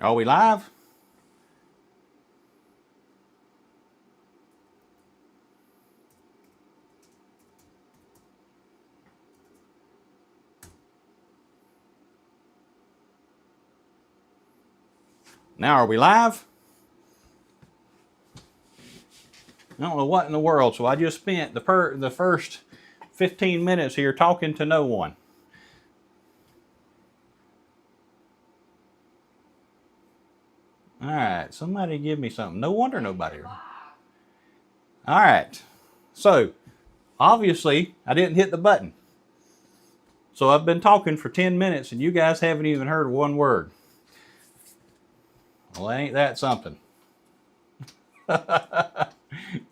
Are we live? Now are we live? I don't know what in the world, so I just spent the first 15 minutes here talking to no one. All right, somebody give me something. No wonder nobody. All right, so obviously I didn't hit the button. So I've been talking for 10 minutes and you guys haven't even heard one word. Well, ain't that something?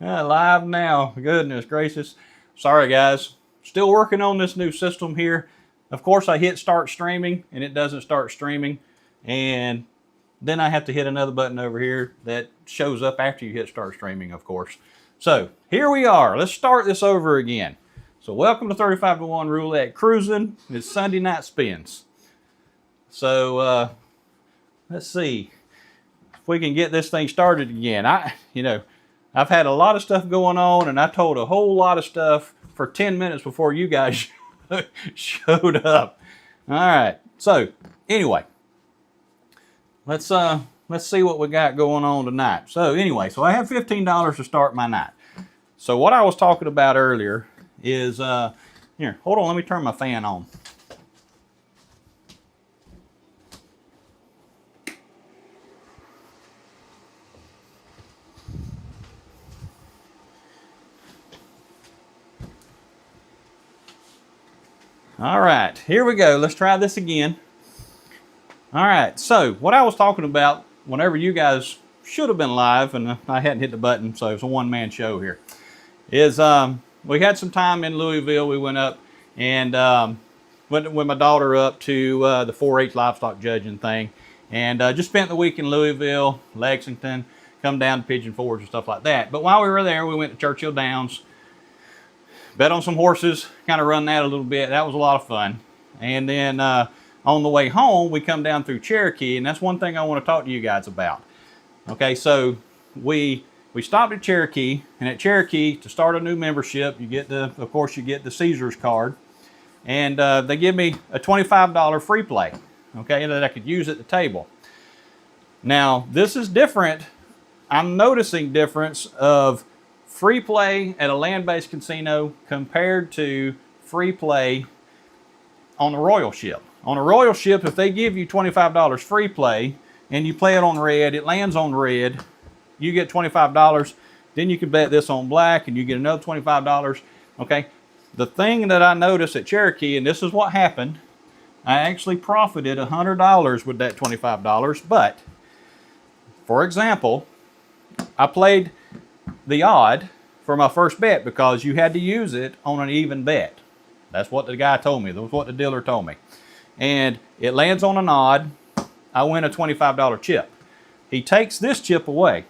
Live now. Goodness gracious. Sorry guys. Still working on this new system here. Of course I hit start streaming and it doesn't start streaming. And then I have to hit another button over here that shows up after you hit start streaming, of course. So here we are. Let's start this over again. So welcome to 35 to 1 Roulette Cruisin'. It's Sunday night spins. So let's see if we can get this thing started again. I've had a lot of stuff going on and I told a whole lot of stuff for 10 minutes before you guys showed up. All right. So anyway, let's see what we got going on tonight. So anyway, so I have $15 to start my night. So what I was talking about earlier is here, hold on, let me turn my fan on. All right, here we go. Let's try this again. All right, so what I was talking about whenever you guys should have been live and I hadn't hit the button, so it's a one-man show here, is we had some time in Louisville. We went up and went with my daughter up to the 4-H livestock judging thing and just spent the week in Louisville, Lexington, come down to Pigeon Forge and stuff like that. But while we were there, we went to Churchill Downs, bet on some horses, kind of run that a little bit. That was a lot of fun. And then on the way home, we come down through Cherokee, and that's one thing I want to talk to you guys about. Okay, so we stopped at Cherokee, and at Cherokee, to start a new membership, you get of course, you get the Caesars card, and they give me a $25 free play, okay, that I could use at the table. Now, this is different. I'm noticing difference of free play at a land-based casino compared to free play on the Royal Ship. On a Royal Ship, if they give you $25 free play and you play it on red, it lands on red, you get $25. Then you can bet this on black and you get another $25. Okay. The thing that I noticed at Cherokee, and this is what happened, I actually profited $100 with that $25. But, for example, I played the odd for my first bet because you had to use it on an even bet. That's what the guy told me. That's what the dealer told me. And it lands on an odd. I win a $25 chip. He takes this chip away.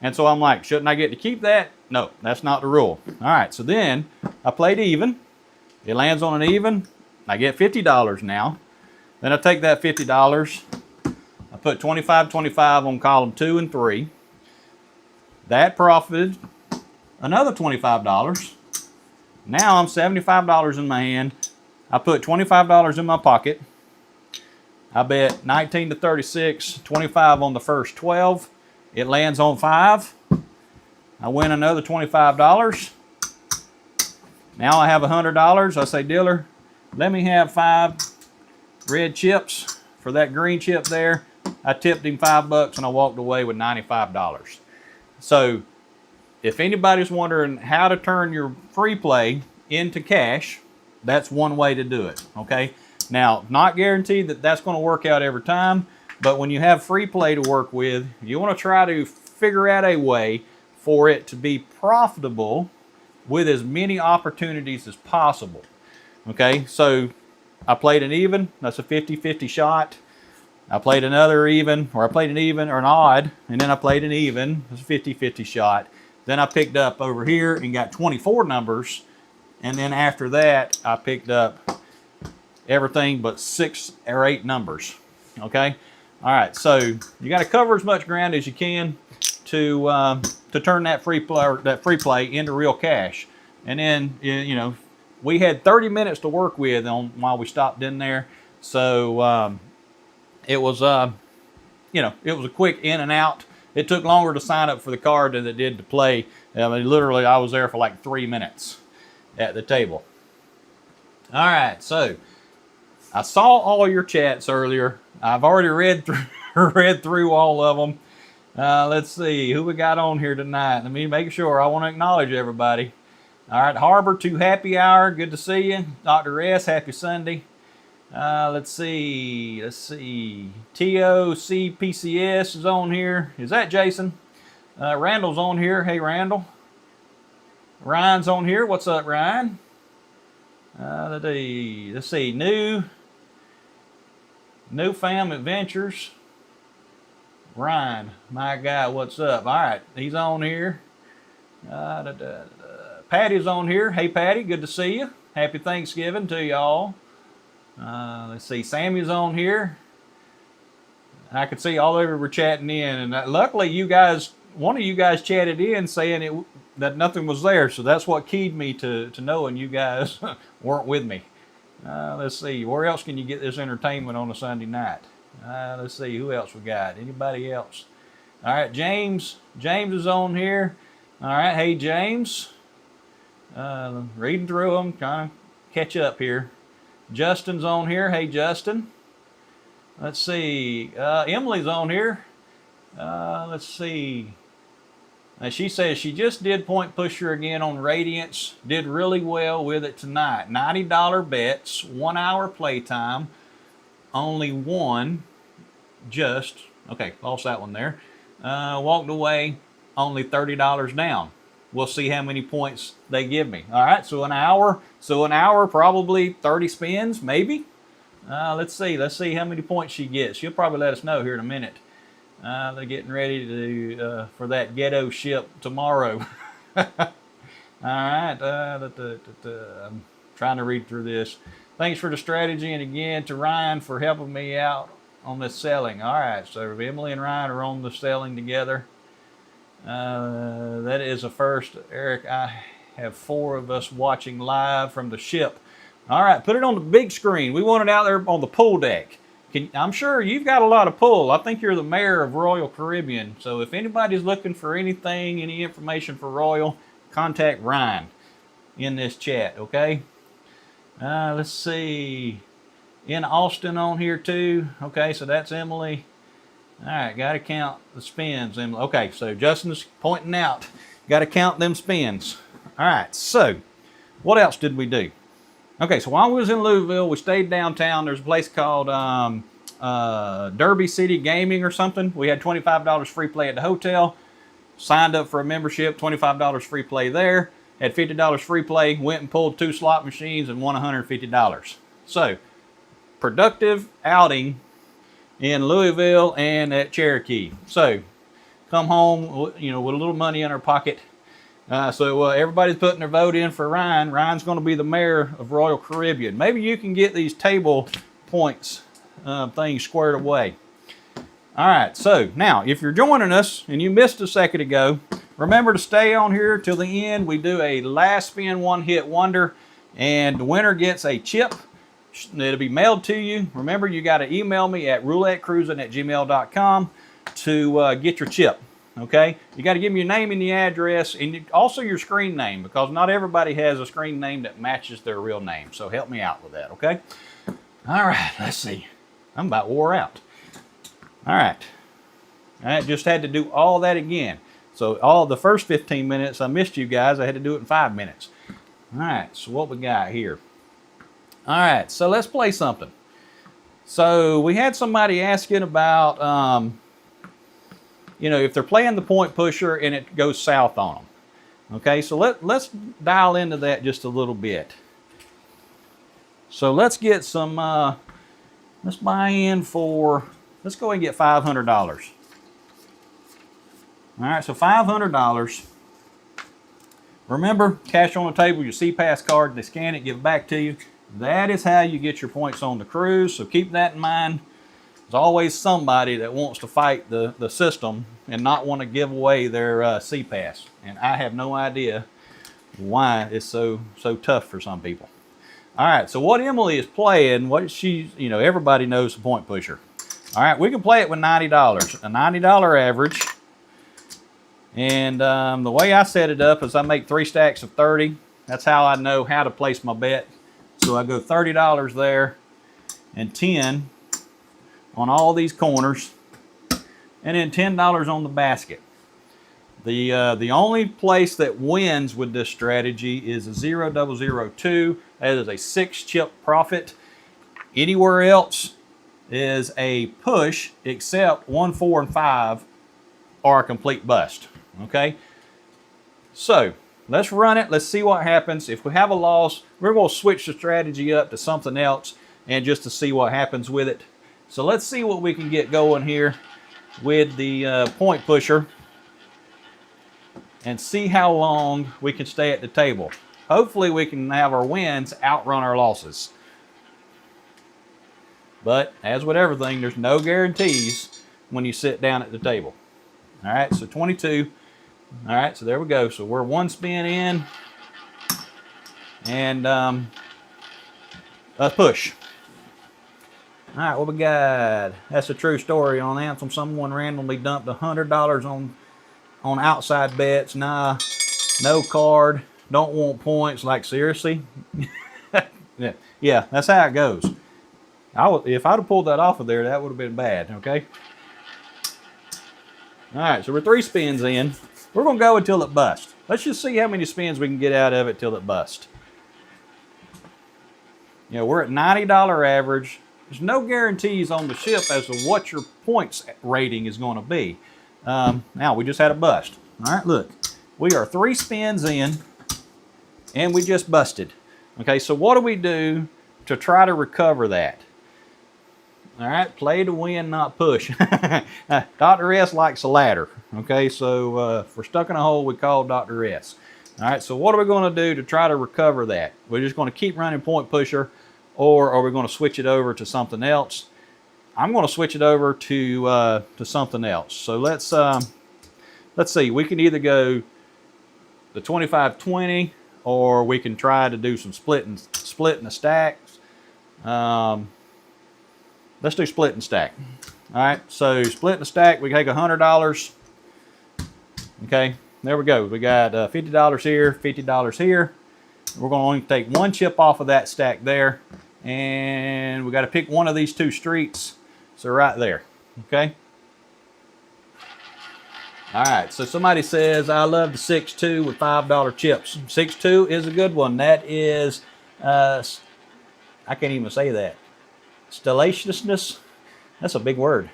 And so I'm like, shouldn't I get to keep that? No, that's not the rule. All right, so then I played even. It lands on an even. I get $50 now. Then I take that $50. I put 25 on column 2 and 3. That profited another $25. Now I'm $75 in my hand. I put $25 in my pocket. I bet 19 to 36, 25 on the first 12. It lands on 5. I win another $25. Now I have $100. I say, dealer, let me have 5 red chips for that green chip there. I tipped him $5 and I walked away with $95. So if anybody's wondering how to turn your free play into cash, that's one way to do it, okay? Now, not guaranteed that that's going to work out every time, but when you have free play to work with, you want to try to figure out a way for it to be profitable with as many opportunities as possible, okay? So I played an even, that's a 50-50 shot. I played another even, or I played an even or an odd, and then I played an even, it's a 50-50 shot. Then I picked up over here and got 24 numbers. And then after that, I picked up everything but 6 or 8 numbers. Okay. All right, so you got to cover as much ground as you can to turn that free play into real cash. And then, you know, we had 30 minutes to work with while we stopped in there. So it was, you know, it was a quick in and out. It took longer to sign up for the card than it did to play. I mean, literally, I was there for like 3 minutes at the table. All right, so I saw all your chats earlier. I've already read through all of them. Let's see who we got on here tonight. Let me make sure. I want to acknowledge everybody. All right, Harbor to Happy Hour. Good to see you. Dr. S, happy Sunday. Let's see. TOCPCS is on here. Is that Jason? Randall's on here. Hey, Randall. Ryan's on here. What's up, Ryan? Let's see. New Fam Adventures. Ryan, my guy, what's up? All right, he's on here. Patty's on here. Hey, Patty, good to see you. Happy Thanksgiving to y'all. Let's see, Sammy's on here. I could see all of you were chatting in, and luckily you guys, one of you guys chatted in saying that nothing was there, so that's what keyed me to knowing you guys weren't with me. Let's see, where else can you get this entertainment on a Sunday night? Let's see, who else we got? Anybody else? All right, James is on here. All right, hey, James. Reading through them, trying to catch up here. Justin's on here. Hey, Justin. Let's see. Emily's on here. Let's see. She says she just did Point Pusher again on Radiance. Did really well with it tonight. $90 bets, 1 hour playtime. Only one. Okay, lost that one there. Walked away. Only $30 down. We'll see how many points they give me. All right, so an hour, probably 30 spins, maybe. Let's see how many points she gets. She'll probably let us know here in a minute. They're getting ready for that ghetto ship tomorrow. All right, I'm trying to read through this. Thanks for the strategy, and again to Ryan for helping me out on this selling. All right, so Emily and Ryan are on the selling together. That is a first, Eric. I have 4 of us watching live from the ship. All right, put it on the big screen. We want it out there on the pool deck. I'm sure you've got a lot of pull. I think you're the mayor of Royal Caribbean. So if anybody's looking for anything, any information for Royal, contact Ryan in this chat, okay? Let's see. In Austin on here too. Okay, so that's Emily. All right, got to count the spins, Emily. Okay, so Justin's pointing out. Got to count them spins. All right, so what else did we do? Okay, so while we was in Louisville, we stayed downtown. There's a place called Derby City Gaming or something. We had $25 free play at the hotel. Signed up for a membership, $25 free play there. Had $50 free play. Went and pulled 2 slot machines and won $150. So, productive outing in Louisville and at Cherokee. So, come home, you know, with a little money in our pocket. So everybody's putting their vote in for Ryan. Ryan's going to be the mayor of Royal Caribbean. Maybe you can get these table points things squared away. All right, so now if you're joining us and you missed a second ago, remember to stay on here till the end. We do a last spin one hit wonder, and the winner gets a chip. It'll be mailed to you. Remember, you got to email me at roulettecruisin@gmail.com to get your chip. Okay, you got to give me your name and the address, and also your screen name, because not everybody has a screen name that matches their real name. So help me out with that, okay? All right, let's see. I'm about wore out. All right, I just had to do all that again. So all the first 15 minutes I missed you guys. I had to do it in 5 minutes. All right, so what we got here? All right, so let's play something. So we had somebody asking about, you know, if they're playing the point pusher and it goes south on them. Okay, so let's dial into that just a little bit. So let's get some, let's buy in for, let's go ahead and get $500. All right, so $500. Remember, cash on the table, your CPass card, they scan it, give it back to you. That is how you get your points on the cruise, so keep that in mind. There's always somebody that wants to fight the system and not want to give away their CPAS. And I have no idea why it's so tough for some people. All right, so what Emily is playing, what she's, you know, everybody knows the point pusher. All right, we can play it with $90, a $90 average. And the way I set it up is I make 3 stacks of 30. That's how I know how to place my bet. So I go $30 there and 10 on all these corners, and then $10 on the basket. The only place that wins with this strategy is a 0-0-0-2. That is a 6-chip profit. Anywhere else is a push, except 1, 4, and 5 are a complete bust. Okay, so let's run it. Let's see what happens. If we have a loss, we're going to switch the strategy up to something else, and just to see what happens with it. So let's see what we can get going here with the point pusher and see how long we can stay at the table. Hopefully we can have our wins outrun our losses. But as with everything, there's no guarantees when you sit down at the table. All right, so 22. All right, so there we go. So we're 1 spin in, and let's push. All right, what we got? That's a true story on Anthem. Someone randomly dumped $100 on outside bets. Nah, no card, don't want points. Like, seriously? Yeah, that's how it goes. If I'd have pulled that off of there, that would have been bad, okay? All right, so we're 3 spins in. We're going to go until it busts. Let's just see how many spins we can get out of it till it busts. You know, we're at $90 average. There's no guarantees on the ship as to what your points rating is going to be. Now, we just had a bust. All right, look. We are 3 spins in, and we just busted. Okay, so what do we do to try to recover that? All right, play to win, not push. Dr. S likes a ladder. Okay, so if we're stuck in a hole, we call Dr. S. All right, so what are we going to do to try to recover that? We're just going to keep running point pusher, or are we going to switch it over to something else? I'm going to switch it over to something else. So let's see. We can either go the 25-20, or we can try to do some splitting the stacks. Let's do split and stack. All right, so split and stack, we take $100. Okay, there we go. We got $50 here, $50 here. We're going to only take 1 chip off of that stack there, and we got to pick one of these 2 streets. So right there, okay? All right, so somebody says, I love the 6-2 with $5 chips. 6-2 is a good one. That is, I can't even say that. Stellaciousness, that's a big word.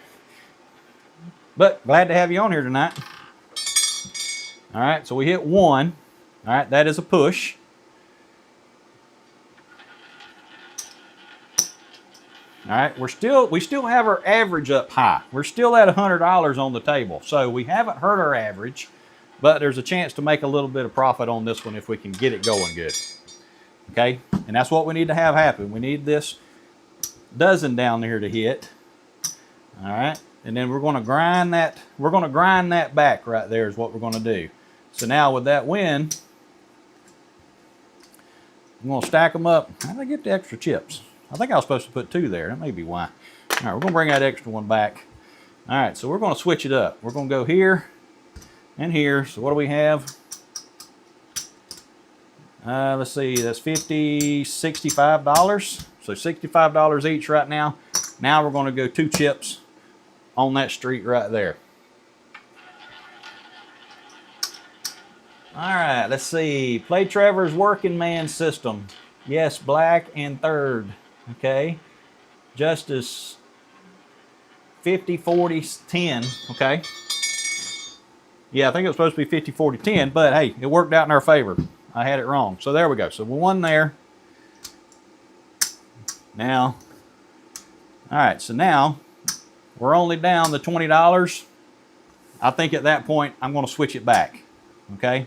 But glad to have you on here tonight. All right, so we hit 1. All right, that is a push. All right, we still have our average up high. We're still at $100 on the table. So we haven't hurt our average, but there's a chance to make a little bit of profit on this one if we can get it going good. Okay, and that's what we need to have happen. We need this dozen down there to hit. All right, and then we're going to grind that. We're going to grind that back right there is what we're going to do. So now with that win, I'm going to stack them up. How did I get the extra chips? I think I was supposed to put 2 there. That may be why. All right, we're going to bring that extra one back. All right, so we're going to switch it up. We're going to go here and here. So what do we have? Let's see, that's $50, $65. So $65 each right now. Now we're going to go 2 chips on that street right there. All right, let's see. Play Trevor's working man system. Yes, black and third. Okay. Justice 50, 40, 10. Okay. Yeah, I think it was supposed to be 50, 40, 10, but hey, it worked out in our favor. I had it wrong. So there we go. So we won there. Now, all right, so now we're only down the $20. I think at that point, I'm going to switch it back, okay?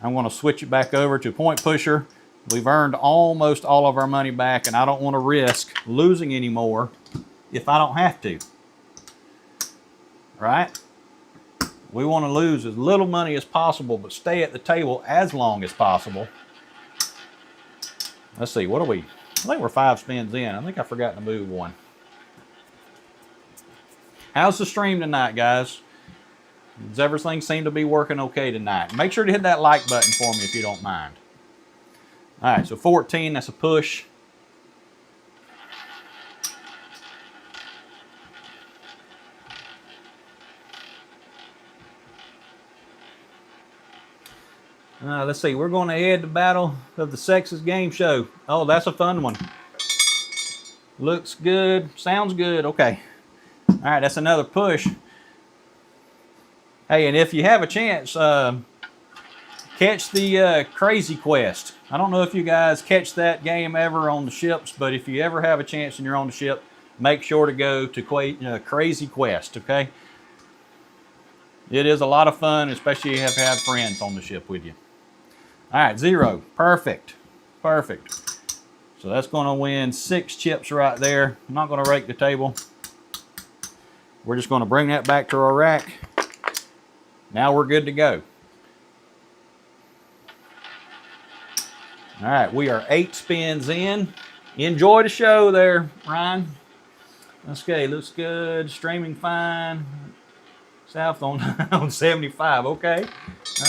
I'm going to switch it back over to point pusher. We've earned almost all of our money back, and I don't want to risk losing any more if I don't have to. Right? We want to lose as little money as possible, but stay at the table as long as possible. Let's see, what are we? I think we're 5 spins in. I think I forgot to move one. How's the stream tonight, guys? Does everything seem to be working okay tonight? Make sure to hit that like button for me if you don't mind. All right, so 14, that's a push. Let's see, we're going to head to Battle of the Sexes game show. Oh, that's a fun one. Looks good, sounds good, okay. All right, that's another push. Hey, and if you have a chance, catch the Crazy Quest. I don't know if you guys catch that game ever on the ships, but if you ever have a chance and you're on the ship, make sure to go to Crazy Quest, okay? It is a lot of fun, especially if you have friends on the ship with you. All right, 0. Perfect. Perfect. So that's going to win 6 chips right there. I'm not going to rake the table. We're just going to bring that back to our rack. Now we're good to go. All right, we are 8 spins in. Enjoy the show there, Ryan. Okay, looks good. Streaming fine. South on 75. Okay.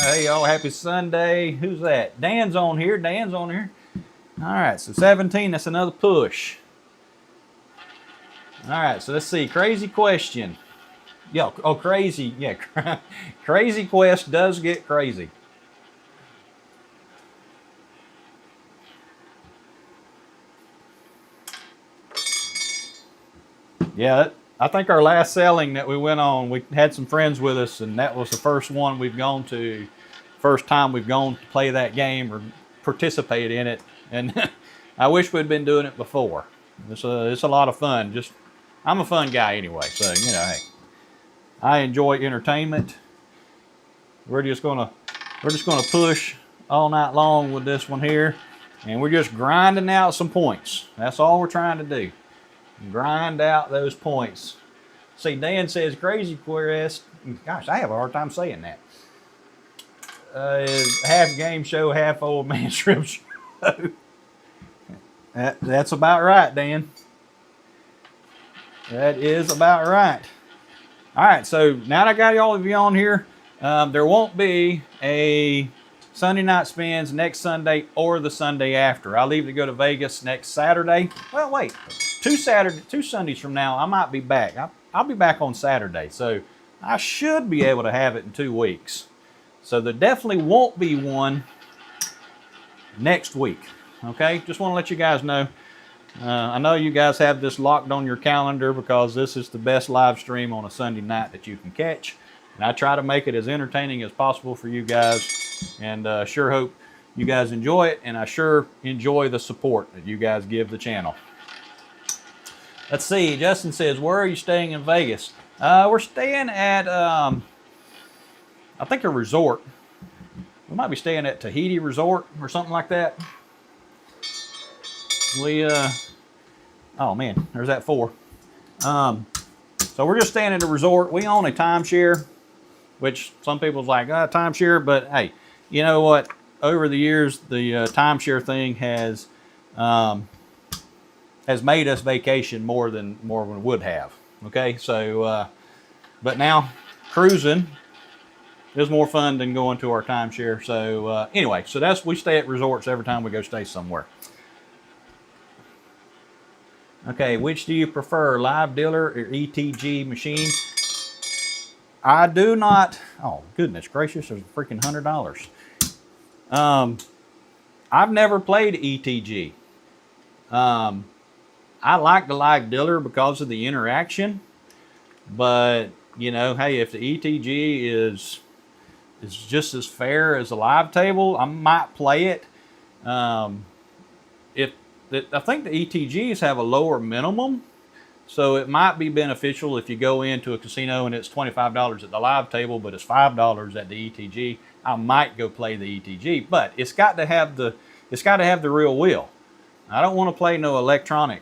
Hey, y'all, happy Sunday. Who's that? Dan's on here. Dan's on here. All right, so 17. That's another push. All right, so let's see. Crazy question. Yeah, oh, crazy. Yeah, Crazy Quest does get crazy. Yeah, I think our last selling that we went on, we had some friends with us, and that was the first one we've gone to, first time we've gone to play that game or participate in it. And I wish we'd been doing it before. It's a lot of fun. Just, I'm a fun guy anyway, so you know, hey, I enjoy entertainment. We're just gonna push all night long with this one here, and we're just grinding out some points. That's all we're trying to do. Grind out those points. See, Dan says Crazy Quest. Gosh, I have a hard time saying that. Is half game show, half old man shrimp show. That's about right, Dan. That is about right. All right, so now that I got all of you on here, there won't be a Sunday night spins next Sunday or the Sunday after. I'll leave to go to Vegas next Saturday. Well, wait. 2 Sundays from now, I might be back. I'll be back on Saturday, so I should be able to have it in 2 weeks. So there definitely won't be one next week. Okay, just want to let you guys know. I know you guys have this locked on your calendar because this is the best live stream on a Sunday night that you can catch, and I try to make it as entertaining as possible for you guys. And sure hope you guys enjoy it, and I sure enjoy the support that you guys give the channel. Let's see, Justin says, where are you staying in Vegas? We're staying at, I think a resort. We might be staying at Tahiti Resort or something like that. Oh man, there's that 4. So we're just staying at a resort. We own a timeshare, which some people's like, timeshare, but hey, you know what? Over the years, the timeshare thing has made us vacation more than we would have. Okay, so but now cruising is more fun than going to our timeshare. So anyway, so we stay at resorts every time we go stay somewhere. Okay, which do you prefer, live dealer or ETG machine? I do not. Oh goodness gracious, there's a freaking $100. I've never played ETG. I like the live dealer because of the interaction, but you know, hey, if the ETG is just as fair as a live table, I might play it. I think the ETGs have a lower minimum, so it might be beneficial if you go into a casino and it's $25 at the live table, but it's $5 at the ETG. I might go play the ETG, but it's got to have the real wheel. I don't want to play no electronic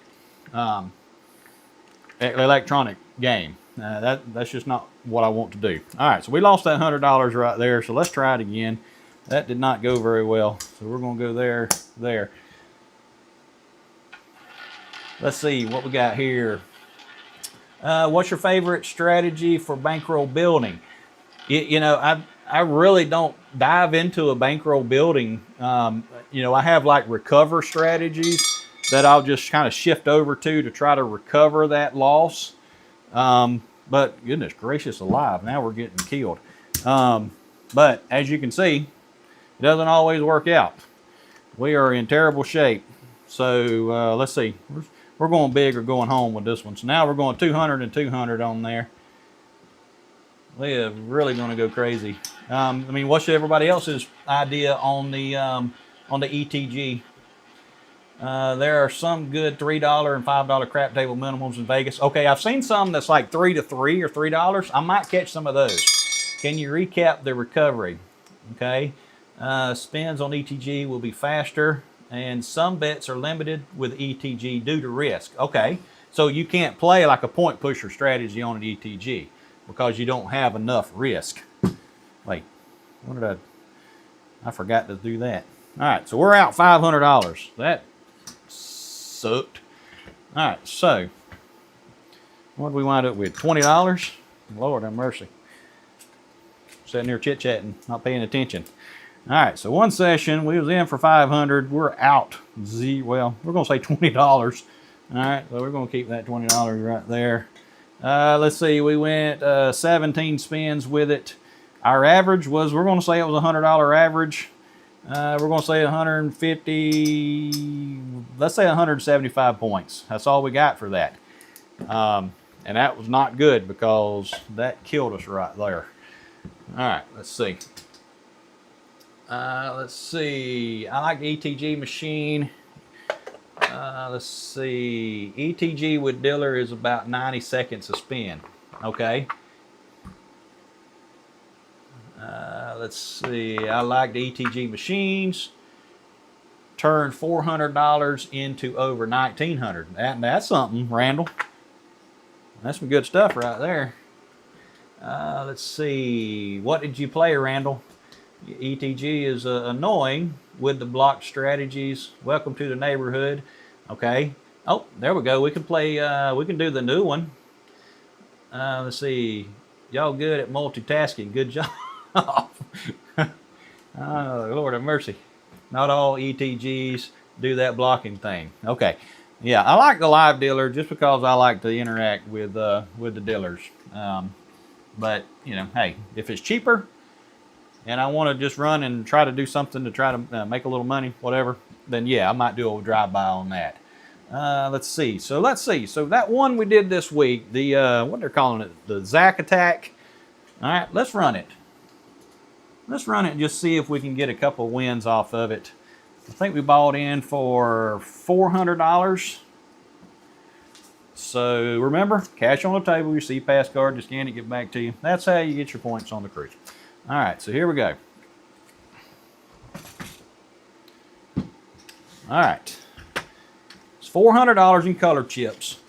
electronic game. That's just not what I want to do. All right, so we lost that $100 right there. So let's try it again. That did not go very well. So we're going to go there, there. Let's see what we got here. What's your favorite strategy for bankroll building? You know, I really don't dive into a bankroll building. You know, I have like recover strategies that I'll just kind of shift over to try to recover that loss. But goodness gracious alive, now we're getting killed. But as you can see, it doesn't always work out. We are in terrible shape. So let's see. We're going big or going home with this one. So now we're going 200 and 200 on there. We are really going to go crazy. I mean, what's everybody else's idea on the ETG? There are some good $3 and $5 crap table minimums in Vegas. Okay, I've seen some that's like 3 to 3 or $3. I might catch some of those. Can you recap the recovery? Okay, spins on ETG will be faster, and some bets are limited with ETG due to risk. Okay, so you can't play like a point pusher strategy on an ETG because you don't have enough risk. Wait, what did I forgot to do that. All right, so we're out $500. That sucked. All right, so what did we wind up with? $20? Lord have mercy. Sitting here chit-chatting, not paying attention. All right, so one session, we was in for 500. We're out. Well, we're going to say $20. All right, so we're going to keep that $20 right there. Let's see, we went 17 spins with it. Our average was, we're going to say it was a $100 average. We're going to say 150, let's say 175 points. That's all we got for that. And that was not good because that killed us right there. All right, let's see. Let's see. I like the ETG machine. Let's see. ETG with dealer is about 90 seconds a spin. Okay. Let's see. I like the ETG machines. Turned $400 into over $1,900. That's something, Randall. That's some good stuff right there. Let's see. What did you play, Randall? ETG is annoying with the block strategies. Welcome to the neighborhood. Okay. Oh, there we go. We can play. We can do the new one. Let's see. Y'all good at multitasking. Good job. Oh, Lord have mercy. Not all ETGs do that blocking thing. Okay. Yeah, I like the live dealer just because I like to interact with the dealers. But, you know, hey, if it's cheaper and I want to just run and try to do something to try to make a little money, whatever, then yeah, I might do a drive-by on that. Let's see. So that one we did this week, the, what they're calling it, the Zack attack. All right, let's run it. Let's run it and just see if we can get a couple wins off of it. I think we bought in for $400. So remember, cash on the table, your C-Pass card, just scan it, get back to you. That's how you get your points on the cruise. All right, so here we go. All right. It's $400 in color chips.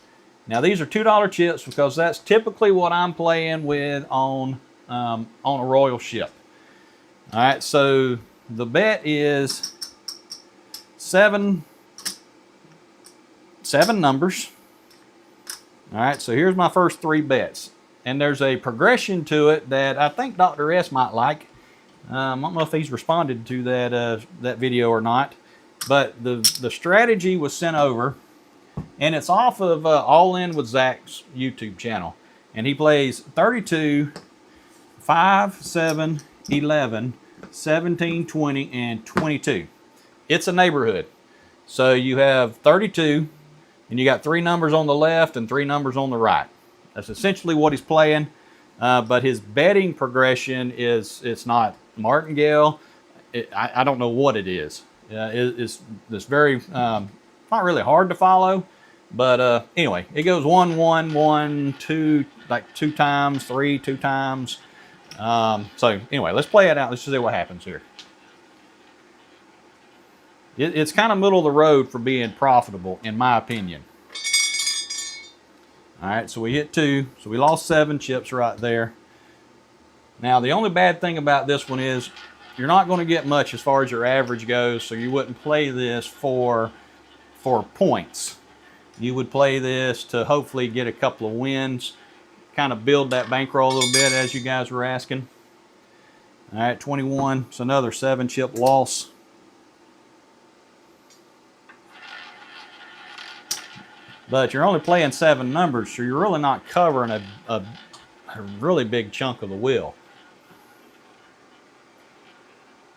Now these are $2 chips because that's typically what I'm playing with on a royal ship. All right, so the bet is seven numbers. All right, so here's my first 3 bets. And there's a progression to it that I think Dr. S might like. I don't know if he's responded to that video or not. But the strategy was sent over. And it's off of All In with Zach's YouTube channel. And he plays 32, 5, 7, 11, 17, 20, and 22. It's a neighborhood. So you have 32, and you got 3 numbers on the left and 3 numbers on the right. That's essentially what he's playing. But his betting progression it's not martingale. I don't know what it is. It's very, not really hard to follow. But anyway, it goes 1, 1, 1, 2, like 2 times, 3, 2 times. So anyway, let's play it out. Let's just see what happens here. It's kind of middle of the road for being profitable, in my opinion. All right, so we hit 2, so we lost 7 chips right there. Now, the only bad thing about this one is you're not going to get much as far as your average goes, so you wouldn't play this for points. You would play this to hopefully get a couple of wins, kind of build that bankroll a little bit as you guys were asking. All right, 21, it's another 7 chip loss. But you're only playing 7 numbers, so you're really not covering a really big chunk of the wheel.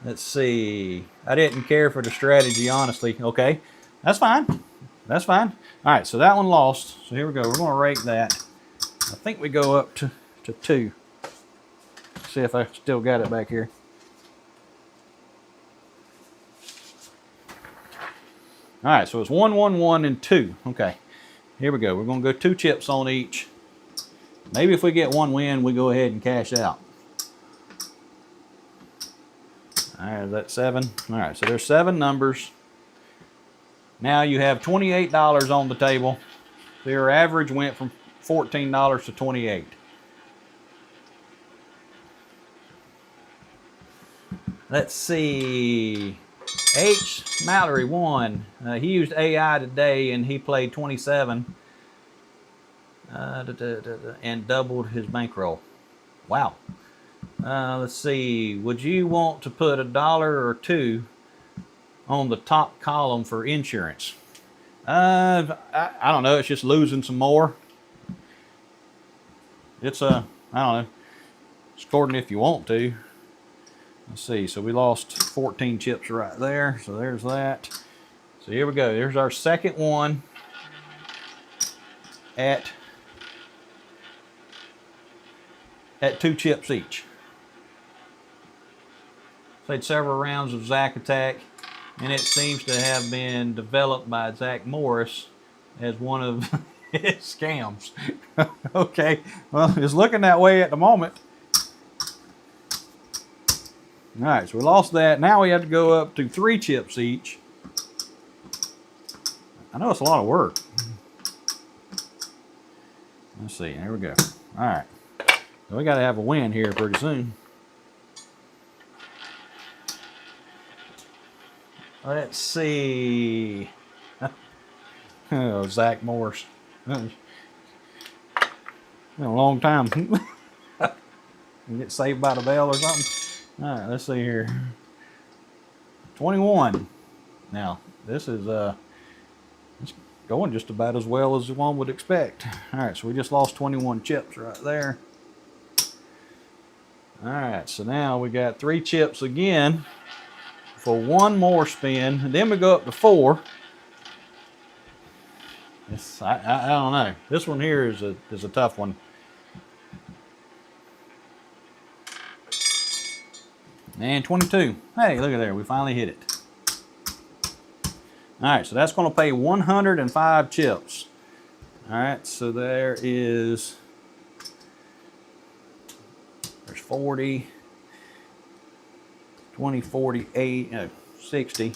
Let's see. I didn't care for the strategy, honestly. Okay, that's fine. That's fine. All right, so that one lost. So here we go. We're going to rake that. I think we go up to 2. See if I still got it back here. All right, so it's 1, 1, 1, and 2. Okay, here we go. We're going to go 2 chips on each. Maybe if we get 1 win, we go ahead and cash out. All right, that's 7. All right, so there's 7 numbers. Now you have $28 on the table. So your average went from $14 to $28. Let's see. H. Mallory won. He used AI today and he played 27 and doubled his bankroll. Wow. Let's see. Would you want to put $1 or $2 on the top column for insurance? I don't know. It's just losing some more. It's I don't know. It's according if you want to. Let's see. So we lost 14 chips right there. So there's that. So here we go. There's our second one at 2 chips each. Played several rounds of Zack Attack, and it seems to have been developed by Zach Morris as one of his scams. Okay, well, it's looking that way at the moment. All right, so we lost that. Now we have to go up to 3 chips each. I know it's a lot of work. Let's see, here we go. All right, so we got to have a win here pretty soon. Let's see. Oh, Zach Morris. Been a long time. Get saved by the bell or something. All right, let's see here. 21. Now, this is it's going just about as well as one would expect. All right, so we just lost 21 chips right there. All right, so now we got 3 chips again for 1 more spin, and then we go up to 4. I don't know. This one here is a tough one. And 22. Hey, look at there. We finally hit it. All right, so that's going to pay 105 chips. All right, so there's 40, 20, 48, no, 60.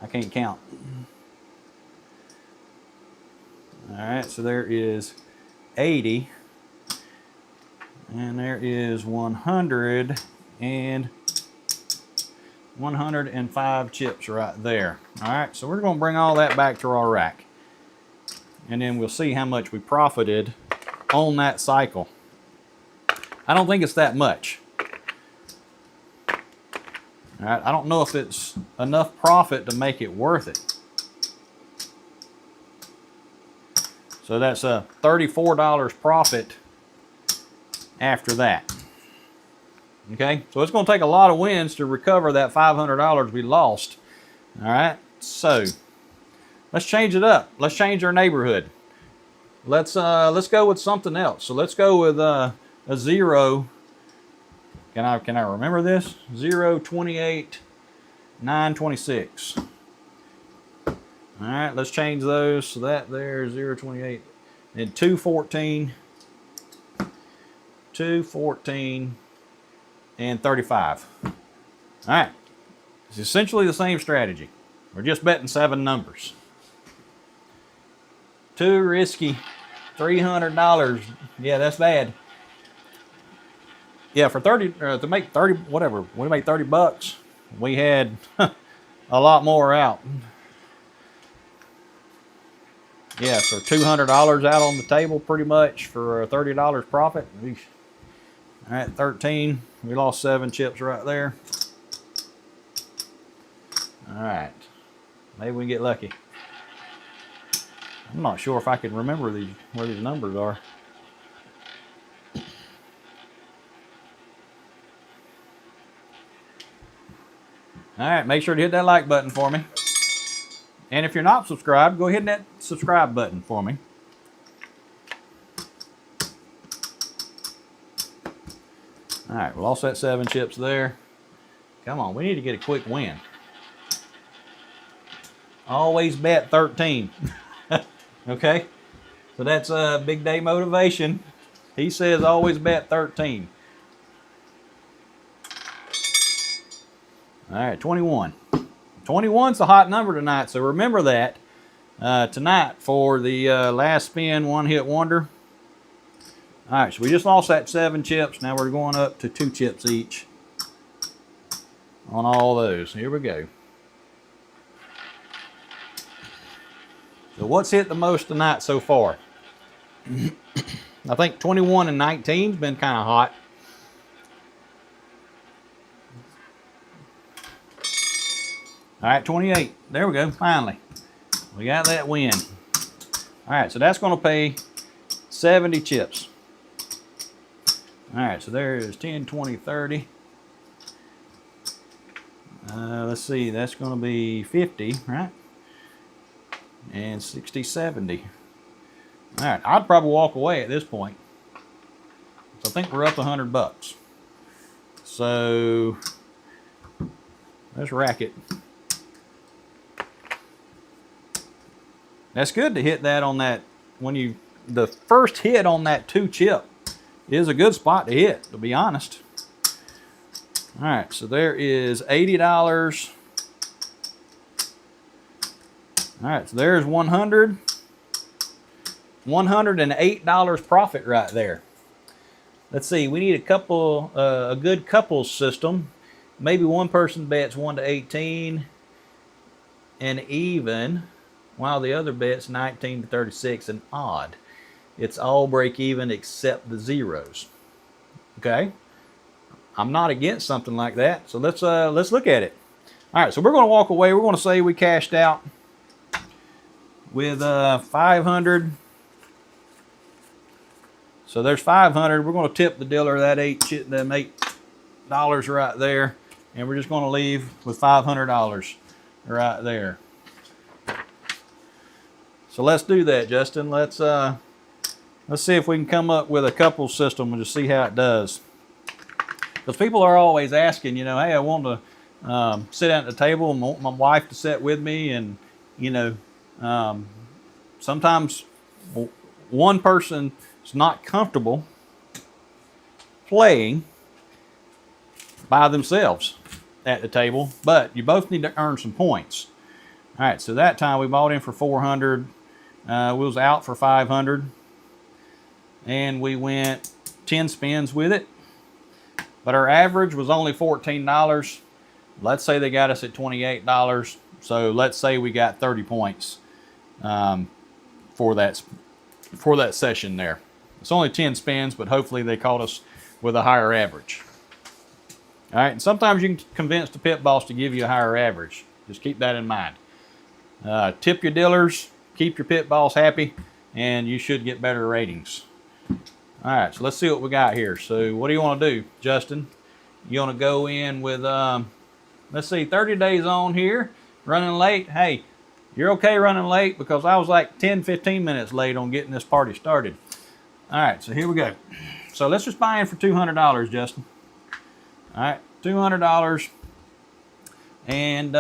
I can't count. All right, so there is 80. And there is 100 and 105 chips right there. All right, so we're going to bring all that back to our rack. And then we'll see how much we profited on that cycle. I don't think it's that much. All right, I don't know if it's enough profit to make it worth it. So that's a $34 profit after that. Okay, so it's going to take a lot of wins to recover that $500 we lost. All right, so let's change it up. Let's change our neighborhood. Let's go with something else. So let's go with a 0. Can I remember this? 0, 28, 9, 26. All right, let's change those. So that there, 0, 28, and 2, 14, 2, 14, and 35. All right, it's essentially the same strategy. We're just betting 7 numbers. Too risky $300. Yeah, that's bad. Yeah, for 30 to make 30 whatever, we made 30 bucks. We had a lot more out. Yeah, so $200 out on the table pretty much for a $30 profit. All right, 13. We lost 7 chips right there. All right, maybe we can get lucky. I'm not sure if I can remember where these numbers are. All right, make sure to hit that like button for me. And if you're not subscribed, go ahead and hit that subscribe button for me. All right, we lost that 7 chips there. Come on, we need to get a quick win. Always bet 13. Okay, so that's a big day motivation. He says always bet 13. All right, 21. 21's a hot number tonight, so remember that tonight for the last spin one-hit wonder. All right, so we just lost that 7 chips. Now we're going up to 2 chips each on all those. Here we go. So what's hit the most tonight so far? I think 21 and 19's been kind of hot. All right, 28. There we go, finally. We got that win. All right, so that's going to pay 70 chips. All right, so there's 10, 20, 30. Let's see, that's going to be 50, right? And 60, 70. All right, I'd probably walk away at this point. So I think we're up 100 bucks. So let's rack it. That's good to hit that on that the first hit on that 2 chip is a good spot to hit, to be honest. All right, so there is $80. All right, so there's $108 profit right there. Let's see, we need a good couples system. Maybe one person bets 1 to 18 and even, while the other bet's 19 to 36 and odd. It's all break even except the zeros. Okay, I'm not against something like that, so let's look at it. All right, so we're going to walk away. We're going to say we cashed out with 500. So there's 500. We're going to tip the dealer that $8 right there, and we're just going to leave with $500 right there. So let's do that, Justin. Let's see if we can come up with a couple system and just see how it does. Because people are always asking, you know, hey, I want to sit down at the table and want my wife to sit with me, and you know, sometimes one person is not comfortable playing by themselves at the table, but you both need to earn some points. All right, so that time we bought in for 400. We was out for 500, and we went 10 spins with it. But our average was only $14. Let's say they got us at $28. So let's say we got 30 points for that session there. It's only 10 spins, but hopefully they caught us with a higher average. All right, and sometimes you can convince the pit boss to give you a higher average. Just keep that in mind. Tip your dealers, keep your pit boss happy, and you should get better ratings. All right, so let's see what we got here. So what do you want to do, Justin? You want to go in with, let's see, 30 days on here, running late. Hey, you're okay running late because I was like 10, 15 minutes late on getting this party started. All right, so here we go. So let's just buy in for $200, Justin. All right, $200. And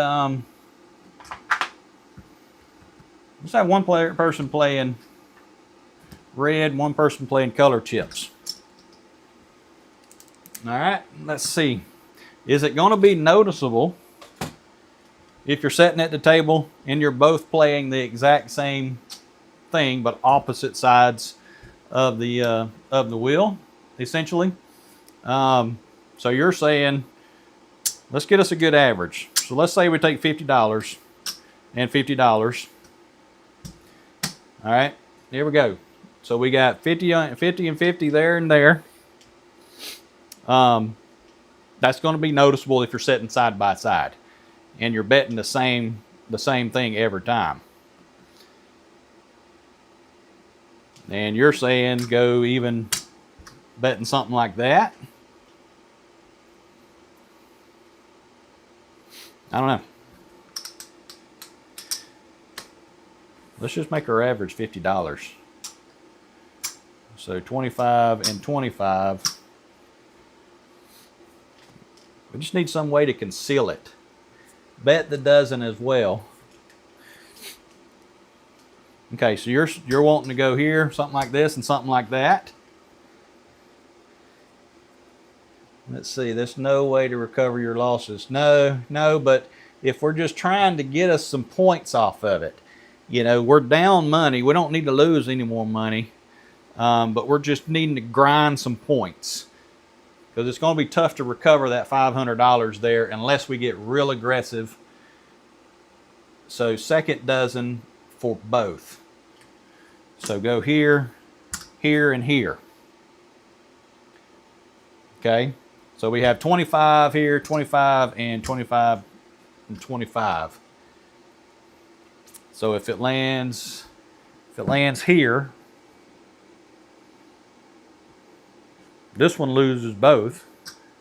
let's have one person playing red, one person playing color chips. All right, let's see. Is it going to be noticeable if you're sitting at the table and you're both playing the exact same thing but opposite sides of the wheel, essentially. So you're saying, let's get us a good average. So let's say we take $50 and $50. All right, here we go. So we got 50 and 50 there and there. That's going to be noticeable if you're sitting side by side and you're betting the same thing every time. And you're saying go even betting something like that. I don't know. Let's just make our average $50. So 25 and 25. We just need some way to conceal it. Bet the dozen as well. Okay, so you're wanting to go here, something like this and something like that. Let's see, there's no way to recover your losses. No, but if we're just trying to get us some points off of it, you know, we're down money. We don't need to lose any more money, but we're just needing to grind some points because it's going to be tough to recover that $500 there unless we get real aggressive. So second dozen for both. So go here, here, and here. Okay, so we have 25 here, 25 and 25 and 25. So if it lands here, this one loses both,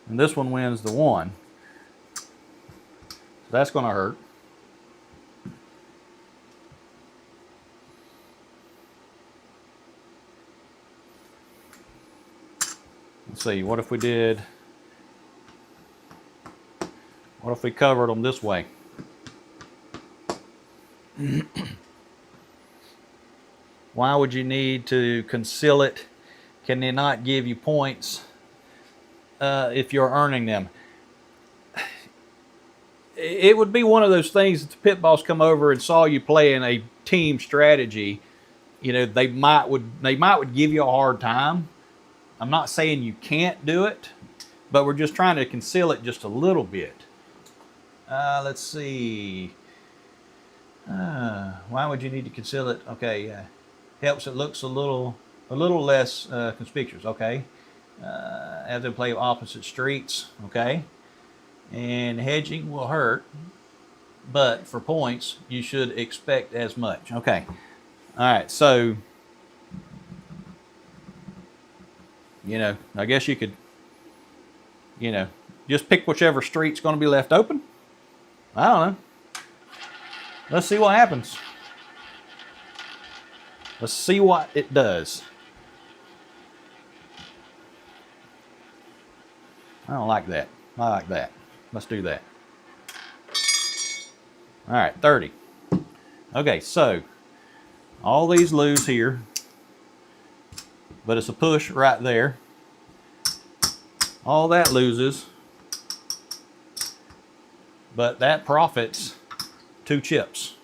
and this one wins the one. So that's going to hurt. Let's see, what if we covered them this way? Why would you need to conceal it? Can they not give you points if you're earning them? It would be one of those things that the pit boss come over and saw you playing a team strategy. You know, they might would give you a hard time. I'm not saying you can't do it, but we're just trying to conceal it just a little bit. Let's see. Why would you need to conceal it? Okay, helps it looks a little less conspicuous. Okay, as they play opposite streets. Okay, and hedging will hurt, but for points you should expect as much. Okay, all right. So you know, I guess you could, you know, just pick whichever street's going to be left open. I don't know. Let's see what happens. Let's see what it does. I don't like that. I like that. Let's do that. All right, 30. Okay, so all these lose here, but it's a push right there. All that loses, but that profits 2 chips.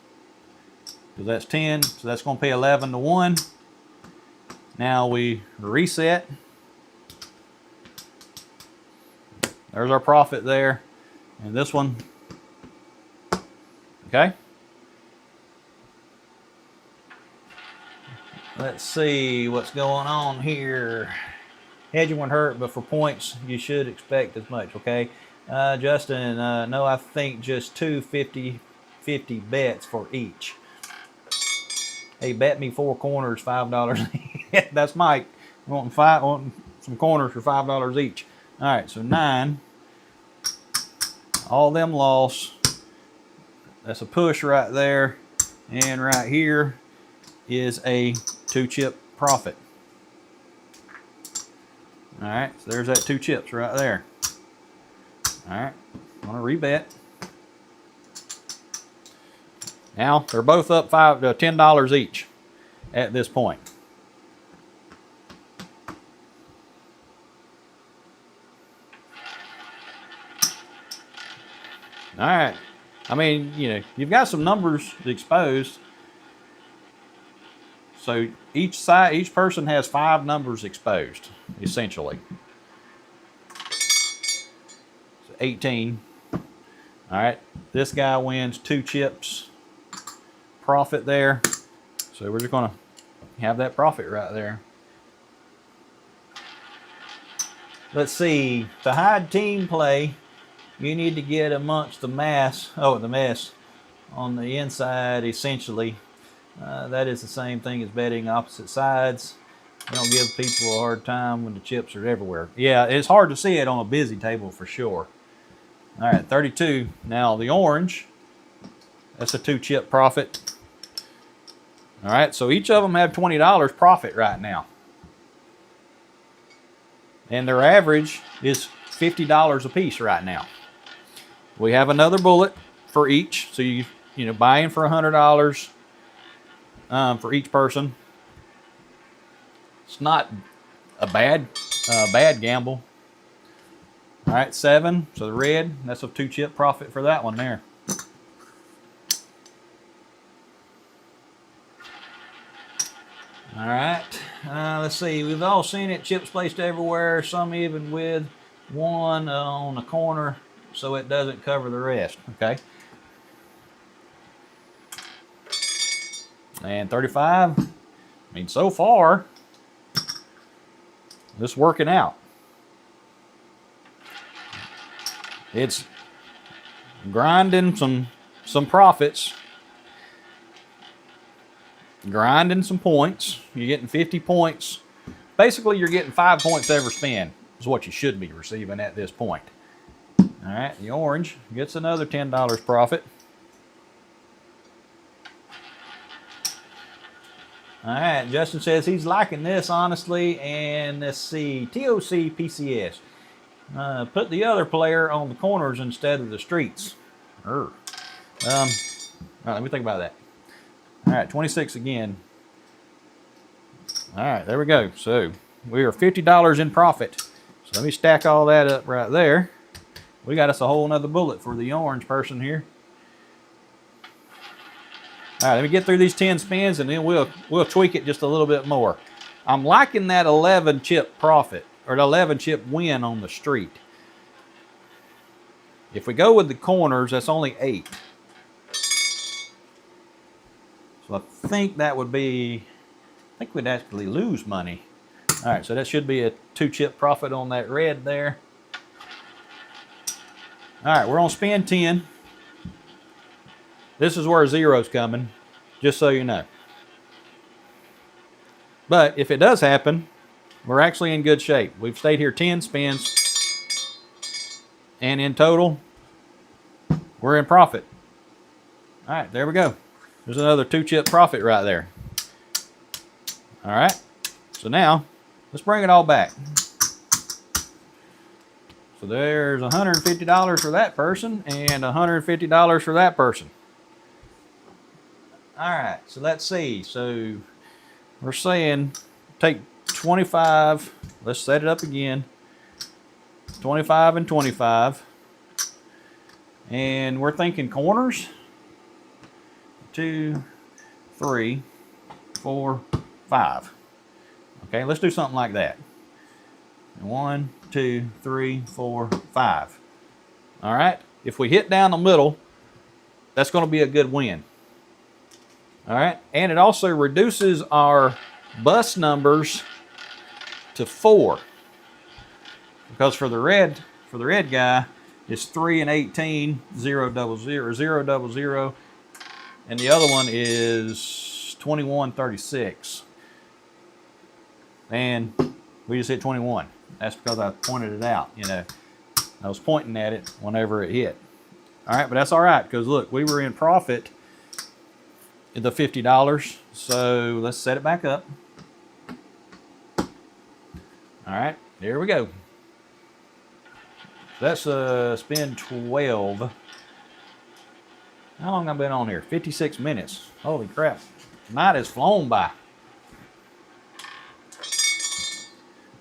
Because that's 10, so that's going to pay 11 to 1. Now we reset. There's our profit there. And this one, okay? Let's see what's going on here. Hedging won't hurt, but for points, you should expect as much, okay? Justin, no, I think just 2 50 bets for each. Hey, bet me 4 corners, $5. That's Mike. Wanting some corners for $5 each. All right, so 9. All them lost. That's a push right there. And right here is a 2-chip profit. All right, so there's that 2 chips right there. All right, I'm gonna rebet. Now they're both up $10 each at this point. All right, I mean, you know, you've got some numbers exposed. So So each person has 5 numbers exposed, essentially. So 18. All right, this guy wins 2 chips profit there. So we're just gonna have that profit right there. Let's see, to hide team play, you need to get amongst the mess on the inside, essentially. That is the same thing as betting opposite sides. You don't give people a hard time when the chips are everywhere. Yeah, it's hard to see it on a busy table for sure. All right, 32. Now the orange, that's a 2 chip profit. All right, so each of them have $20 profit right now. And their average is $50 a piece right now. We have another bullet for each, so you buy in for $100 for each person. It's not a bad gamble. All right, 7. So the red, that's a 2 chip profit for that one there. All right, let's see. We've all seen it, chips placed everywhere, some even with one on the corner so it doesn't cover the rest, okay? And 35. I mean, so far, this is working out. It's grinding some profits. Grinding some points. You're getting 50 points. Basically, you're getting 5 points every spin is what you should be receiving at this point. All right, the orange gets another $10 profit. All right, Justin says he's liking this, honestly. And let's see, TOC PCS. Put the other player on the corners instead of the streets. All right, let me think about that. All right, 26 again. All right, there we go. So we are $50 in profit. So let me stack all that up right there. We got us a whole nother bullet for the orange person here. All right, let me get through these 10 spins and then we'll tweak it just a little bit more. I'm liking that 11 chip profit or the 11 chip win on the street. If we go with the corners, that's only 8. So I think that would be, I think we'd actually lose money. All right, so that should be a 2 chip profit on that red there. All right, we're on spin 10. This is where zero's coming, just so you know. But if it does happen, we're actually in good shape. We've stayed here 10 spins. And in total, we're in profit. All right, there we go. There's another 2 chip profit right there. All right, so now let's bring it all back. So there's $150 for that person and $150 for that person. All right, so let's see. So we're saying take 25. Let's set it up again. 25 and 25. And we're thinking corners. 2, 3, 4, 5. Okay, let's do something like that. 1, 2, 3, 4, 5. All right, if we hit down the middle, that's going to be a good win. All right, and it also reduces our bus numbers to 4. Because for the red guy, it's 3 and 18, 0, 0, 0, 0, 0, 0. And the other one is 21, 36. And we just hit 21. That's because I pointed it out, you know. I was pointing at it whenever it hit. All right, but that's all right because look, we were in profit at the $50. So let's set it back up. All right, here we go. That's spin 12. How long have I been on here? 56 minutes. Holy crap. Night has flown by.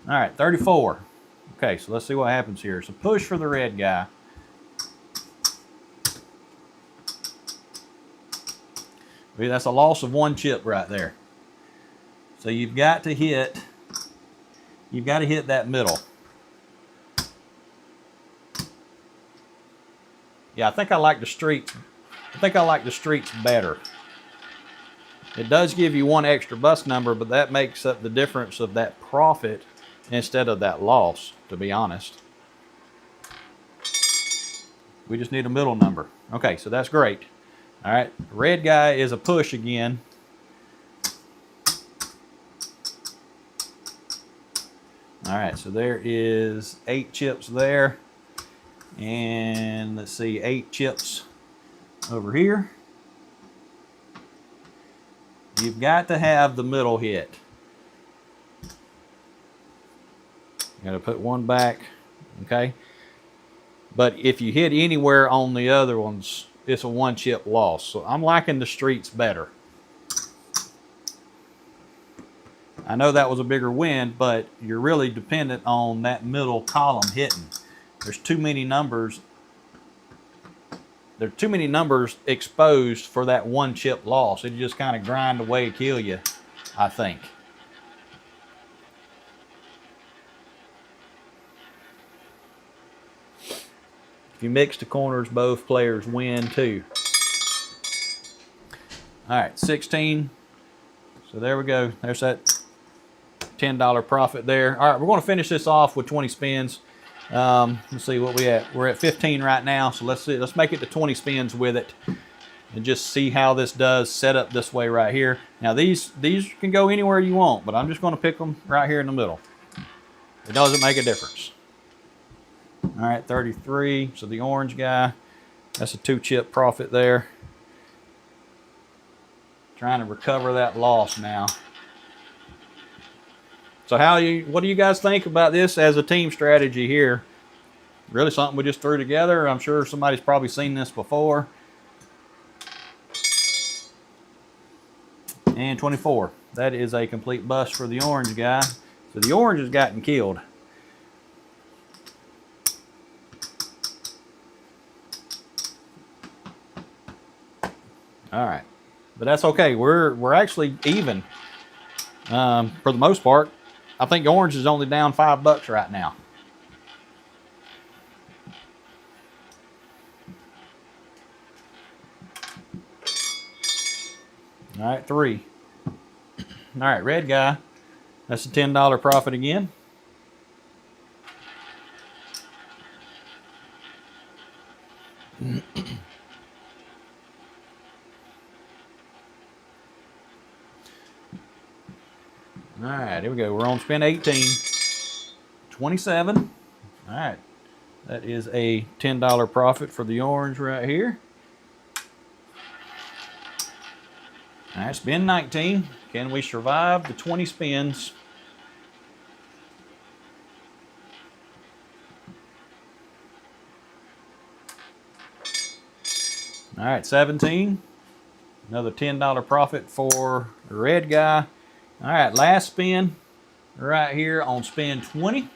All right, 34. Okay, so let's see what happens here. So push for the red guy. That's a loss of 1 chip right there. So you've got to hit that middle. Yeah, I think I like the streets. I think I like the streets better. It does give you one extra bus number, but that makes up the difference of that profit instead of that loss, to be honest. We just need a middle number. Okay, so that's great. All right, red guy is a push again. All right, so there is 8 chips there. And let's see, 8 chips over here. You've got to have the middle hit. You got to put one back, okay? But if you hit anywhere on the other ones, it's a 1 chip loss. So I'm liking the streets better. I know that was a bigger win, but you're really dependent on that middle column hitting. There's too many numbers. There are too many numbers exposed for that 1 chip loss. It just kind of grind away, kill you, I think. If you mix the corners, both players win too. All right, 16. So there we go. There's that $10 profit there. All right, we're going to finish this off with 20 spins. Let's see what we at. We're at 15 right now, so let's see. Let's make it to 20 spins with it, and just see how this does set up this way right here. Now these can go anywhere you want, but I'm just going to pick them right here in the middle. It doesn't make a difference. All right, 33. So the orange guy, that's a 2 chip profit there. Trying to recover that loss now. So what do you guys think about this as a team strategy here? Really something we just threw together? I'm sure somebody's probably seen this before. And 24. That is a complete bust for the orange guy. So the orange has gotten killed. All right, but that's okay. We're actually even for the most part. I think orange is only down $5 right now. All right, 3. All right, red guy. That's a $10 profit again. All right, here we go. We're on spin 18. 27. All right. That is a $10 profit for the orange right here. All right, spin 19. Can we survive the 20 spins? All right, 17. Another $10 profit for the red guy. All right, last spin right here on spin 20.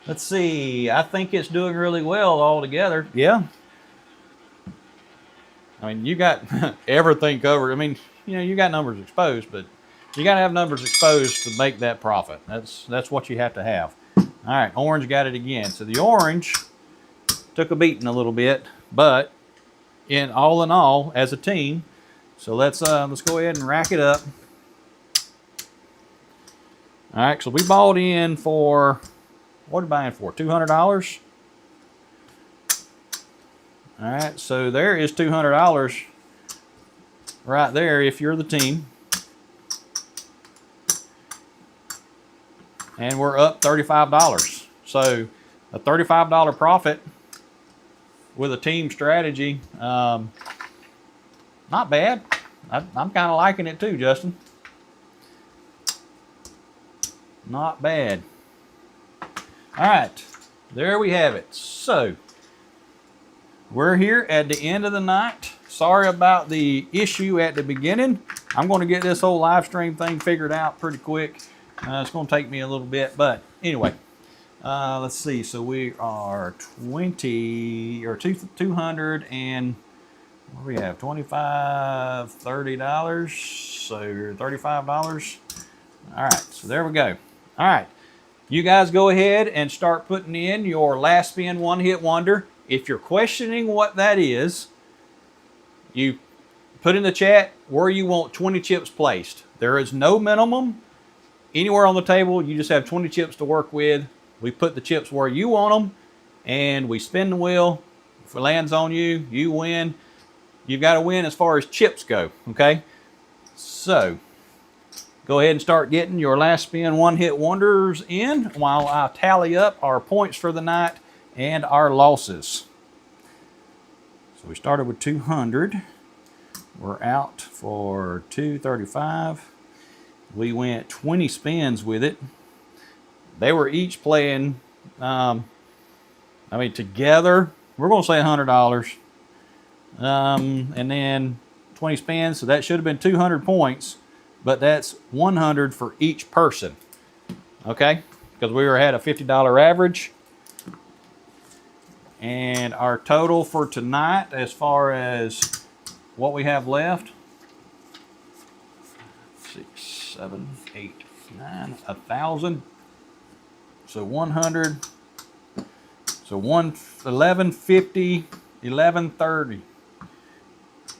Let's see. I think it's doing really well all together. Yeah. I mean, you got everything covered. I mean, you know, you got numbers exposed, but you got to have numbers exposed to make that profit. That's what you have to have. All right, orange got it again. So the orange took a beating a little bit, but in all, as a team. So let's go ahead and rack it up. All right, so we bought in for, what are we buying for? $200. All right, so there is $200 right there if you're the team. And we're up $35. So a $35 profit with a team strategy. Not bad. I'm kind of liking it too, Justin. Not bad. All right, there we have it. So we're here at the end of the night. Sorry about the issue at the beginning. I'm going to get this whole live stream thing figured out pretty quick. It's going to take me a little bit, but anyway, let's see. So we are 200 and What do we have? $25, $30, so $35. All right, so there we go. All right, you guys go ahead and start putting in your last spin one-hit wonder. If you're questioning what that is, you put in the chat where you want 20 chips placed. There is no minimum anywhere on the table. You just have 20 chips to work with. We put the chips where you want them, and we spin the wheel. If it lands on you, you win. You've got to win as far as chips go, okay? So, go ahead and start getting your last spin one-hit wonders in while I tally up our points for the night and our losses. So we started with 200. We're out for 235. We went 20 spins with it. They were each playing, together, we're going to say $100. And then 20 spins, so that should have been 200 points, but that's 100 for each person, okay? Because we had a $50 average. And our total for tonight, as far as what we have left, 6, 7, 8, 9, 1,000. So 100. So 1150, 1130.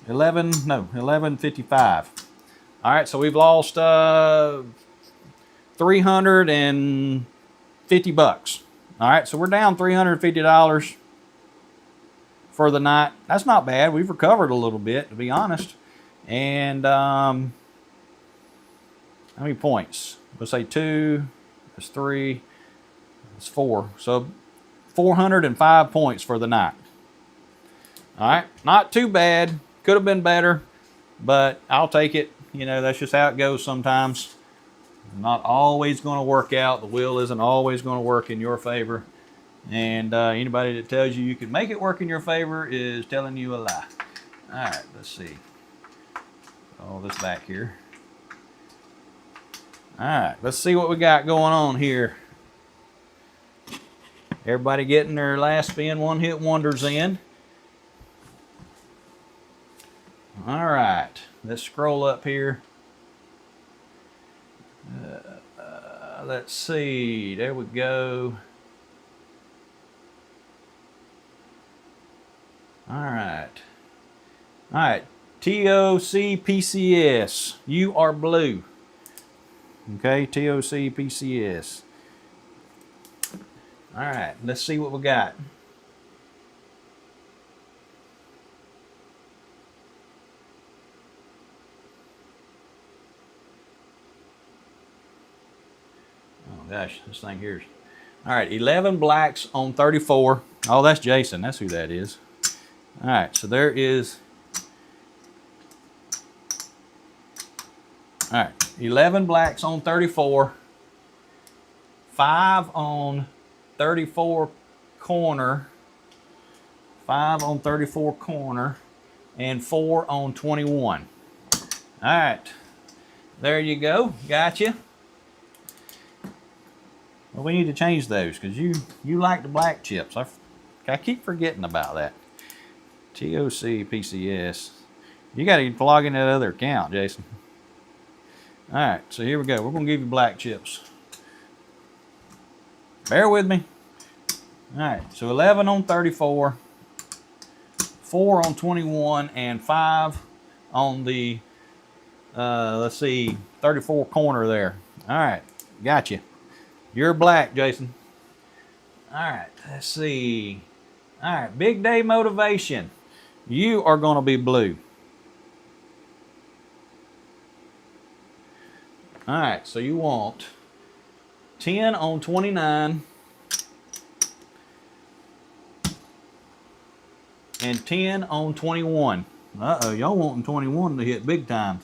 1155. All right, so we've lost $350. All right, so we're down $350 for the night. That's not bad. We've recovered a little bit, to be honest. And how many points? Let's say 2, that's 3, that's 4. So 405 points for the night. All right, not too bad. Could have been better, but I'll take it. You know, that's just how it goes sometimes. Not always going to work out. The wheel isn't always going to work in your favor. And anybody that tells you you can make it work in your favor is telling you a lie. All right, let's see. All this back here. All right, let's see what we got going on here. Everybody getting their last spin one-hit wonders in. All right, let's scroll up here. Let's see, there we go. All right, TOCPCS, you are blue. Okay, TOCPCS. All right, let's see what we got. Gosh, this thing here's... All right, 11 blacks on 34. Oh, that's Jason. That's who that is. All right, so there is... All right, 11 blacks on 34. 5 on 34 corner. 5 on 34 corner. And 4 on 21. All right, there you go. Gotcha. Well, we need to change those because you like the black chips. I keep forgetting about that. TOCPCS. You got to log in that other account, Jason. All right, so here we go. We're going to give you black chips. Bear with me. All right, so 11 on 34, 4 on 21, and 5 on the, let's see, 34 corner there. All right, got you. You're black, Jason. All right, let's see. All right, big day motivation. You are going to be blue. All right, so you want 10 on 29 and 10 on 21. Uh-oh, y'all wanting 21 to hit big time.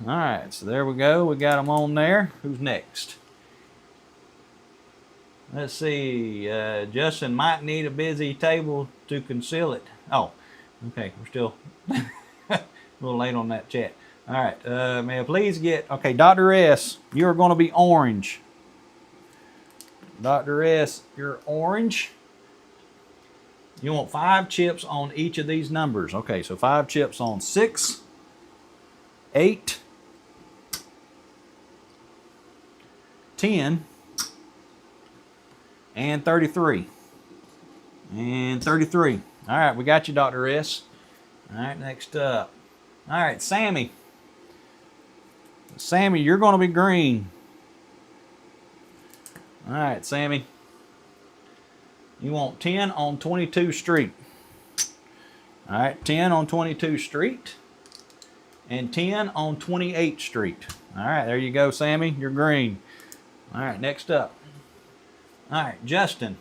All right, so there we go. We got them on there. Who's next? Let's see, Justin might need a busy table to conceal it. Oh, okay, we're still a little late on that chat. All right, may I please get, okay, Dr. S, you're going to be orange. Dr. S, you're orange. You want 5 chips on each of these numbers. Okay, so 5 chips on 6, 8, 10, and 33. And 33. All right, we got you, Dr. S. All right, next up. All right, Sammy. Sammy, you're going to be green. All right, Sammy. You want 10 on 22 Street. All right, 10 on 22 Street. And 10 on 28th Street. All right, there you go, Sammy. You're green. All right, next up. All right, Justin.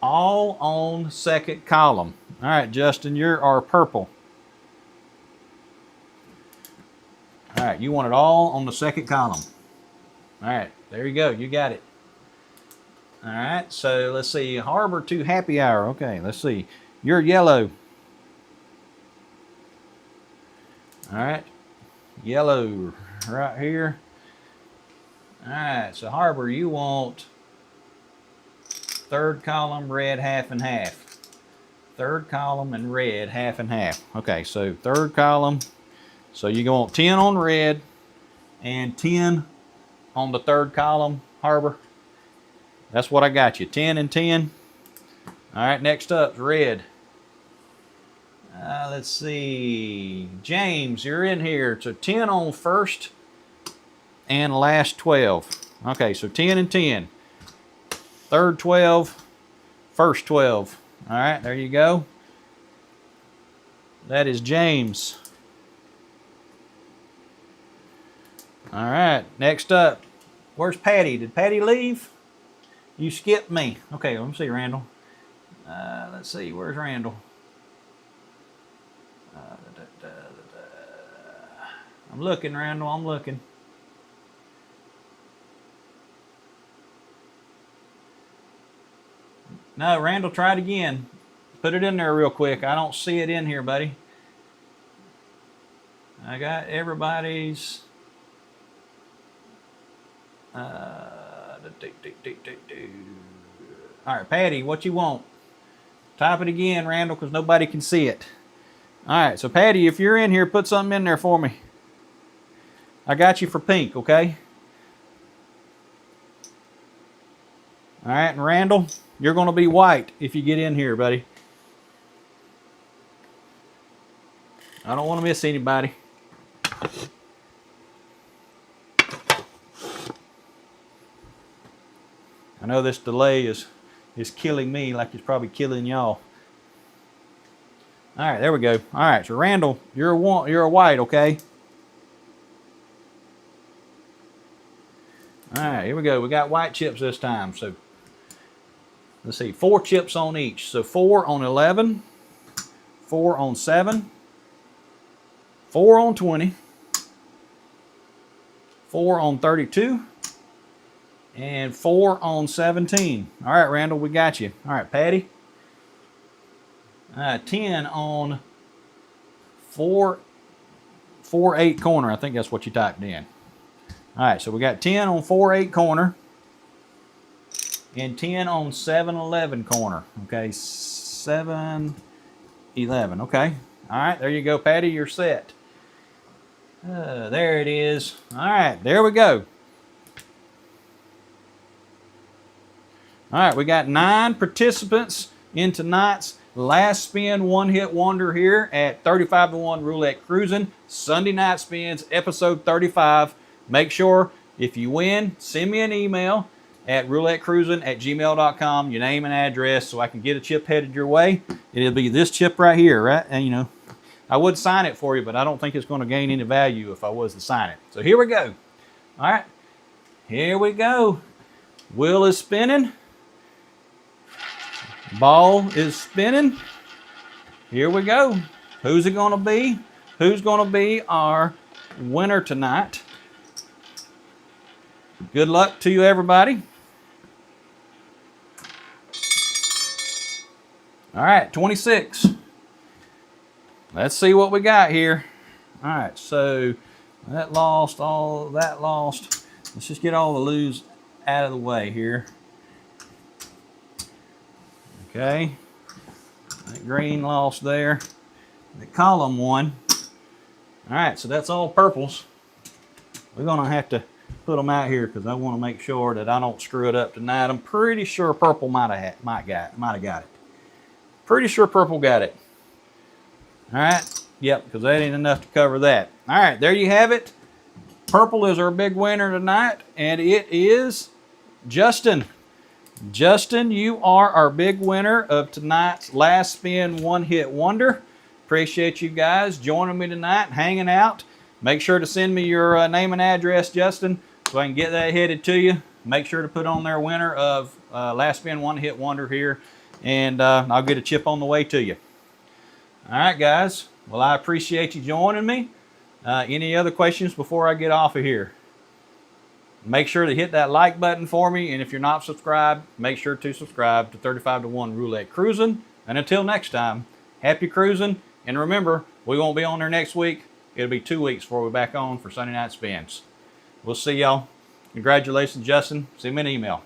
All on second column. All right, Justin, you are purple. All right, you want it all on the second column. All right, there you go. You got it. All right, so let's see. Harbor to happy hour. Okay, let's see. You're yellow. All right, yellow right here. All right, so Harbor, you want third column, red, half and half. Third column and red, half and half. Okay, so third column. So you want 10 on red and 10 on the third column, Harbor. That's what I got you, 10 and 10. All right, next up is red. Let's see, James, you're in here. So 10 on first and last 12. Okay, so 10 and 10. Third 12, first 12. All right, there you go. That is James. All right, next up, where's Patty? Did Patty leave? You skipped me. Okay, let me see, Randall. Let's see, where's Randall? I'm looking, Randall, I'm looking. No, Randall, try it again. Put it in there real quick. I don't see it in here, buddy. I got everybody's. All right, Patty, what you want? Type it again, Randall, because nobody can see it. All right, so Patty, if you're in here, put something in there for me. I got you for pink, okay? All right, and Randall, you're going to be white if you get in here, buddy. I don't want to miss anybody. I know this delay is killing me like it's probably killing y'all. All right, there we go. All right, so Randall, you're a white, okay? All right, here we go. We got white chips this time. So let's see, 4 chips on each. So 4 on 11, 4 on 7, 4 on 20, 4 on 32, and 4 on 17. All right, Randall, we got you. All right, Patty. 10 on 4-8 corner. I think that's what you typed in. All right, so we got 10 on 4-8 corner and 10 on 7-11 corner. Okay, 7-11. Okay. All right, there you go, Patty. You're set. There it is. All right, there we go. All right, we got 9 participants in tonight's last spin one-hit wonder here at 35-1 Roulette Cruisin. Sunday night spins, episode 35. Make sure if you win, send me an email at roulettecruisin@gmail.com, your name and address, so I can get a chip headed your way. It'll be this chip right here, right? And you know, I would sign it for you, but I don't think it's going to gain any value if I was to sign it. So here we go. All right, here we go. Wheel is spinning. Ball is spinning. Here we go. Who's it going to be? Who's going to be our winner tonight? Good luck to you, everybody. All right, 26. Let's see what we got here. All right, so that lost, all that lost. Let's just get all the lose out of the way here. Okay, That green lost there. The column won. All right, so that's all purples. We're gonna have to put them out here because I want to make sure that I don't screw it up tonight. I'm pretty sure purple might have got it. Pretty sure purple got it. All right, yep, because that ain't enough to cover that. All right, there you have it. Purple is our big winner tonight, and it is Justin. Justin, you are our big winner of tonight's Last Spin One Hit Wonder. Appreciate you guys joining me tonight, hanging out. Make sure to send me your name and address, Justin, so I can get that headed to you. Make sure to put on there winner of Last Spin One Hit Wonder here, and I'll get a chip on the way to you. All right, guys. Well, I appreciate you joining me. Any other questions before I get off of here? Make sure to hit that like button for me, and if you're not subscribed, make sure to subscribe to 35 to 1 Roulette Cruisin'. And until next time, happy cruising, and remember, we won't be on there next week. It'll be 2 weeks before we're back on for Sunday Night Spins. We'll see y'all. Congratulations, Justin. Send me an email.